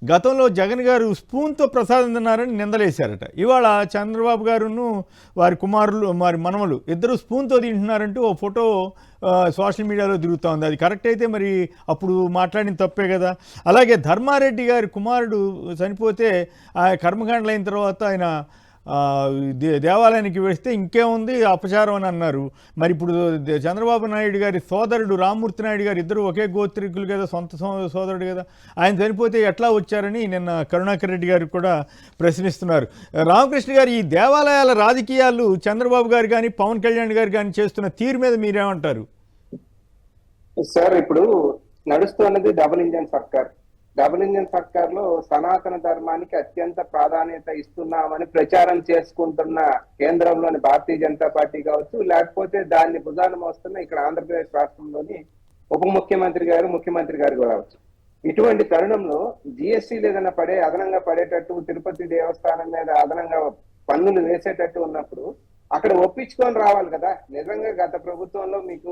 గతంలో జగన్ గారు స్పూన్తో ప్రసాదం తిన్నారని నిందలేశారట. ఇవాళ చంద్రబాబు గారును వారి కుమారులు వారి మనవలు ఇద్దరు స్పూన్తో తింటున్నారంటూ ఓ ఫోటో సోషల్ మీడియాలో తిరుగుతూ ఉంది. అది కరెక్ట్ అయితే మరి అప్పుడు మాట్లాడిన తప్పే కదా. అలాగే ధర్మారెడ్డి గారి కుమారుడు చనిపోతే ఆ కర్మకాండలు అయిన తర్వాత ఆయన దేవాలయానికి వెళితే ఇంకేముంది అపచారం అని అన్నారు. మరి ఇప్పుడు చంద్రబాబు నాయుడు గారి సోదరుడు రామ్మూర్తి నాయుడు గారు ఇద్దరు ఒకే గోత్రికులు కదా, సొంత సోదరుడు కదా, ఆయన చనిపోతే ఎట్లా వచ్చారని నిన్న కరుణాకర్ రెడ్డి గారు కూడా ప్రశ్నిస్తున్నారు. రామకృష్ణ గారు, ఈ దేవాలయాల రాజకీయాలు చంద్రబాబు గారు కానీ పవన్ కళ్యాణ్ గారు కానీ చేస్తున్న తీరు మీద మీరేమంటారు? సార్, ఇప్పుడు నడుస్తున్నది డబుల్ ఇంజన్ సర్కార్ లో సనాతన ధర్మానికి అత్యంత ప్రాధాన్యత ఇస్తున్నామని ప్రచారం చేసుకుంటున్న కేంద్రంలోని భారతీయ జనతా పార్టీ కావచ్చు, లేకపోతే దాన్ని భుజాన మోస్తున్న ఇక్కడ ఆంధ్రప్రదేశ్ రాష్ట్రంలోని ఉప ముఖ్యమంత్రి గారు, ముఖ్యమంత్రి గారు కావచ్చు. ఇటువంటి తరుణంలో జిఎస్టీలు ఏదైనా అదనంగా పడేటట్టు, తిరుపతి దేవస్థానం మీద అదనంగా పన్నులు వేసేటట్టు ఉన్నప్పుడు అక్కడ ఒప్పించుకొని రావాలి కదా. నిజంగా గత ప్రభుత్వంలో మీకు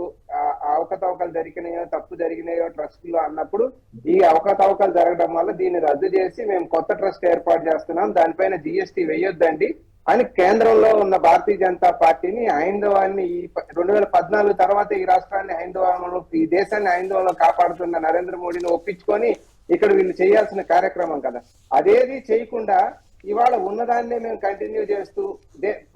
అవకతవకలు జరిగినాయో, తప్పు జరిగినాయో ట్రస్టులో అన్నప్పుడు ఈ అవకతవకలు జరగడం వల్ల దీన్ని రద్దు చేసి మేము కొత్త ట్రస్ట్ ఏర్పాటు చేస్తున్నాం, దానిపైన జిఎస్టీ వేయొద్దండి అని కేంద్రంలో ఉన్న భారతీయ జనతా పార్టీని, హైందవాన్ని ఈ 2014 తర్వాత ఈ రాష్ట్రాన్ని హైందవంలో, ఈ దేశాన్ని హైందవంలో కాపాడుతున్న నరేంద్ర మోడీని ఒప్పించుకొని ఇక్కడ వీళ్ళు చేయాల్సిన కార్యక్రమం కదా. అదేది చేయకుండా ఇవాళ ఉన్నదాన్నే మేము కంటిన్యూ చేస్తూ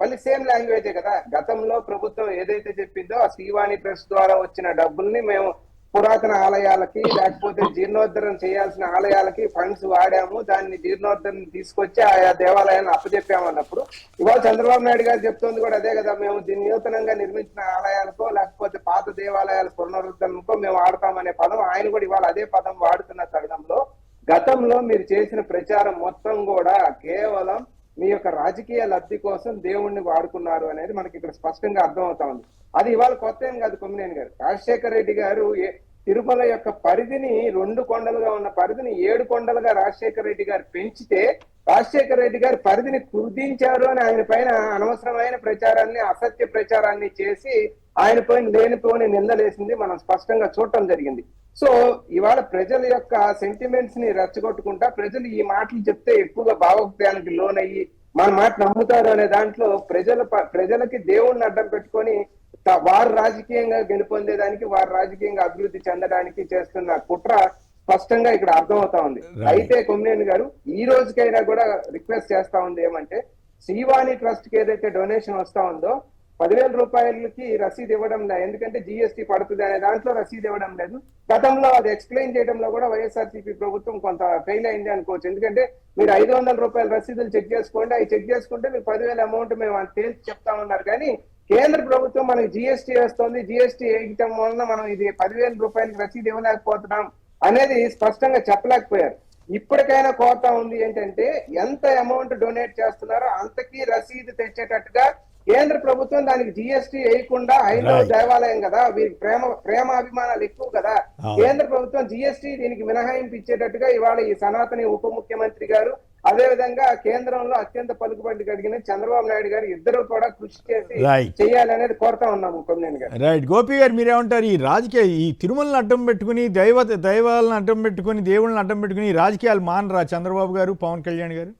మళ్ళీ సేమ్ లాంగ్వేజే కదా. గతంలో ప్రభుత్వం ఏదైతే చెప్పిందో ఆ శ్రీవాణి ట్రస్ట్ ద్వారా వచ్చిన డబ్బుల్ని మేము పురాతన ఆలయాలకి, లేకపోతే జీర్ణోద్ధరణ చేయాల్సిన ఆలయాలకి ఫండ్స్ వాడాము, దాన్ని జీర్ణోద్ధరణ తీసుకొచ్చి ఆయా దేవాలయాన్ని అప్పచెప్పామన్నప్పుడు ఇవాళ చంద్రబాబు నాయుడు గారు చెప్తోంది కూడా అదే కదా. మేము దీన్ని నూతనంగా నిర్మించిన ఆలయాలకో లేకపోతే పాత దేవాలయాల పునరుద్ధరణకో మేము వాడతామనే పదం ఆయన కూడా ఇవాళ అదే పదం వాడుతున్న తరుణంలో, గతంలో మీరు చేసిన ప్రచారం మొత్తం కూడా కేవలం మీ యొక్క రాజకీయ లబ్ధి కోసం దేవుణ్ణి వాడుకున్నారు అనేది మనకి ఇక్కడ స్పష్టంగా అర్థమవుతా ఉంది. అది ఇవాళ కొత్త ఏం కాదు. కొమ్మినేని గారు, రాజశేఖర రెడ్డి గారు తిరుమల యొక్క పరిధిని 2 కొండలుగా ఉన్న పరిధిని 7 కొండలుగా రాజశేఖర రెడ్డి గారు పెంచితే, రాజశేఖర రెడ్డి గారు పరిధిని కుదించారు అని ఆయన పైన అనవసరమైన ప్రచారాన్ని, అసత్య ప్రచారాన్ని చేసి ఆయన పైన లేనిపోని నిందలేసింది మనం స్పష్టంగా చూడటం జరిగింది. సో ఇవాళ ప్రజల యొక్క సెంటిమెంట్స్ ని రెచ్చగొట్టుకుంటా, ప్రజలు ఈ మాటలు చెప్తే ఎక్కువగా భావోక్తానికి లోనయ్యి మన మాట నమ్ముతారు అనే దాంట్లో ప్రజలకి దేవుణ్ణి అడ్డం పెట్టుకొని వారు రాజకీయంగా గెలుపొందేదానికి, వారు రాజకీయంగా అభివృద్ధి చెందడానికి చేస్తున్న కుట్ర స్పష్టంగా ఇక్కడ అర్థమవుతా ఉంది. అయితే కొమ్మినేని గారు ఈ రోజుకైనా కూడా రిక్వెస్ట్ చేస్తా ఉంది ఏమంటే, శ్రీవాణి ట్రస్ట్ కి ఏదైతే డొనేషన్ వస్తా ఉందో 10,000 రూపాయలకి రసీదు ఇవ్వడం లేదు, ఎందుకంటే జిఎస్టీ పడుతుంది అనే దాంట్లో రసీదు ఇవ్వడం లేదు. గతంలో అది ఎక్స్ప్లెయిన్ చేయడంలో కూడా వైఎస్ఆర్సీపీ ప్రభుత్వం కొంత ఫెయిల్ అయింది అనుకోవచ్చు. ఎందుకంటే మీరు 500 రూపాయల రసీదులు చెక్ చేసుకోండి, అవి చెక్ చేసుకుంటే మీకు 10,000 అమౌంట్ మేము తేల్చి చెప్తామన్నారు. కానీ కేంద్ర ప్రభుత్వం మనకి జిఎస్టీ వేస్తోంది, జిఎస్టీ వేయటం వలన మనం ఇది 10,000 రూపాయలకి రసీదు ఇవ్వలేకపోతున్నాం అనేది స్పష్టంగా చెప్పలేకపోయారు. ఇప్పటికైనా కోరుతా ఉంది ఏంటంటే, ఎంత అమౌంట్ డొనేట్ చేస్తున్నారో అంతకీ రసీదు తెచ్చేటట్టుగా కేంద్ర ప్రభుత్వం దానికి జిఎస్టీ వేయకుండా, హైందవ దేవాలయం కదా, వీరికి ప్రేమ అభిమానాలు ఎక్కువ కదా, కేంద్ర ప్రభుత్వం జిఎస్టీ దీనికి మినహాయింపు ఇచ్చేటట్టుగా ఇవాళ ఈ సనాతని ఉప ముఖ్యమంత్రి గారు, అదే విధంగా కేంద్రంలో అత్యంత పలుకుబడి కలిగిన చంద్రబాబు నాయుడు గారు ఇద్దరు కూడా కృషి చేసి చేయాలనేది కోరుతా ఉన్నాము. కొమ్మినేని గారు, రైట్. గోపి గారు, మీరేమంటారు? ఈ రాజకీయ, ఈ తిరుమలను అడ్డం పెట్టుకుని, దైవాలను అడ్డం పెట్టుకుని, దేవుళ్ళని అడ్డం పెట్టుకుని రాజకీయాలు మానరా చంద్రబాబు గారు, పవన్ కళ్యాణ్ గారు?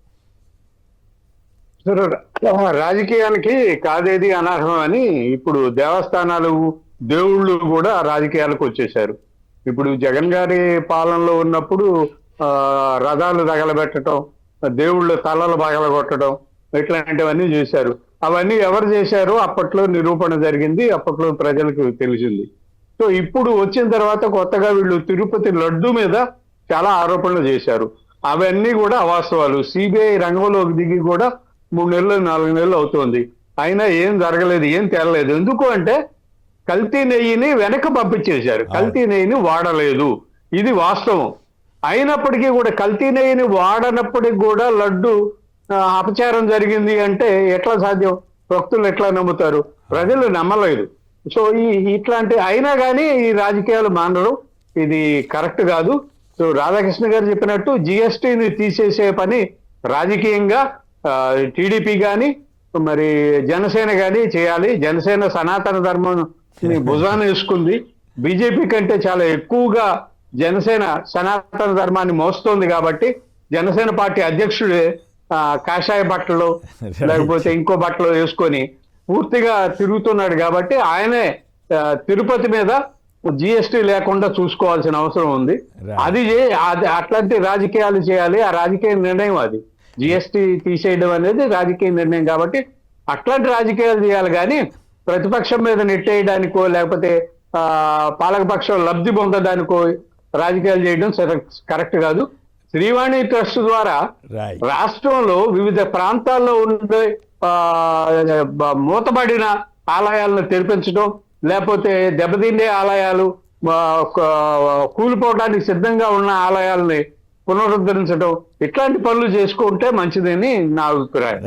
రాజకీయానికి కాదేది అనర్హం అని ఇప్పుడు దేవస్థానాలు, దేవుళ్ళు కూడా రాజకీయాలకు వచ్చేసారు. ఇప్పుడు జగన్ గారి పాలనలో ఉన్నప్పుడు రథాలు తగలబెట్టడం, దేవుళ్ళ తలలు పగలగొట్టడం, ఇట్లాంటివన్నీ చేశారు. అవన్నీ ఎవరు చేశారో అప్పట్లో నిరూపణ జరిగింది, అప్పట్లో ప్రజలకు తెలిసింది. సో ఇప్పుడు వచ్చిన తర్వాత కొత్తగా వీళ్ళు తిరుపతి లడ్డు మీద చాలా ఆరోపణలు చేశారు. అవన్నీ కూడా అవాస్తవాలు. సిబిఐ రంగంలోకి దిగి కూడా 3 నెలలు 4 నెలలు అవుతోంది, అయినా ఏం జరగలేదు, ఏం తేలలేదు. ఎందుకు అంటే కల్తీ నెయ్యిని వెనక పంపించేశారు, కల్తీ నెయ్యిని వాడలేదు, ఇది వాస్తవం. అయినప్పటికీ కూడా కల్తీ నెయ్యిని వాడనప్పటికి కూడా లడ్డు అపచారం జరిగింది అంటే ఎట్లా సాధ్యం? భక్తులు ఎట్లా నమ్ముతారు? ప్రజలు నమ్మలేదు. సో ఇట్లాంటి అయినా కానీ ఈ రాజకీయాలు మానరు, ఇది కరెక్ట్ కాదు. సో రాధాకృష్ణ గారు చెప్పినట్టు జిఎస్టీని తీసేసే పని రాజకీయంగా టీడీపీ కానీ మరి జనసేన కానీ చేయాలి. జనసేన సనాతన ధర్మం భుజాన్ని వేసుకుంది, బీజేపీ కంటే చాలా ఎక్కువగా జనసేన సనాతన ధర్మాన్ని మోస్తోంది కాబట్టి జనసేన పార్టీ అధ్యక్షుడే కాషాయ బట్టలు లేకపోతే ఇంకో బట్టలు వేసుకొని పూర్తిగా తిరుగుతున్నాడు కాబట్టి ఆయనే తిరుపతి మీద జిఎస్టీ లేకుండా చూసుకోవాల్సిన అవసరం ఉంది. అది అట్లాంటి రాజకీయాలు చేయాలి. ఆ రాజకీయ నిర్ణయం అది. జిఎస్టీ తీసేయడం అనేది రాజకీయ నిర్ణయం కాబట్టి అట్లాంటి రాజకీయాలు చేయాలి. కానీ ప్రతిపక్షం మీద నెట్టేయడానికో లేకపోతే పాలకపక్షం లబ్ధి పొందడానికో రాజకీయాలు చేయడం కరెక్ట్ కాదు. శ్రీవాణి ట్రస్ట్ ద్వారా రాష్ట్రంలో వివిధ ప్రాంతాల్లో ఉండే మూతబడిన ఆలయాలను తెరిపించడం, లేకపోతే దెబ్బతిండే ఆలయాలు, కూలిపోవడానికి సిద్ధంగా ఉన్న ఆలయాలని పునరుద్ధరించడం, ఇట్లాంటి పనులు చేసుకుంటే మంచిదని నా అభిప్రాయం.